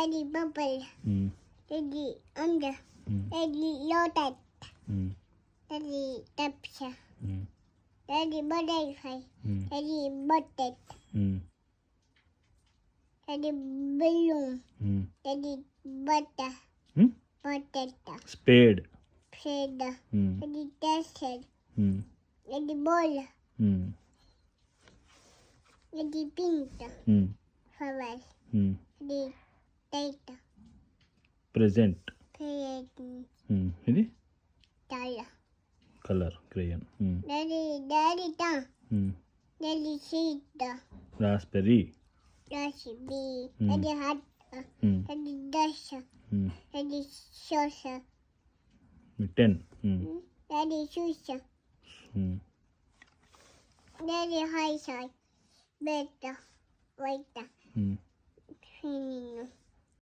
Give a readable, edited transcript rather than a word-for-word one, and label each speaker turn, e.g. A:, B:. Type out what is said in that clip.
A: Daddy bubble. Daddy under. Daddy lotus. Daddy tapsa. Daddy butterfly. Daddy button. Daddy balloon. Daddy butter. Potato.
B: Spade.
A: Feather. Daddy duster. Daddy ball. Daddy pink. Flowers. Daddy tight.
B: Present.
A: Parrot.
B: ఇది
A: Dollar.
B: Colour crayon.
A: Daddy tongue. Daddy seed.
B: Raspberry.
A: Raspberry. Daddy hot. Daddy duster. Daddy saucer.
B: Mitten.
A: Daddy saucer. Daddy high side. Better. Waiter. Finish.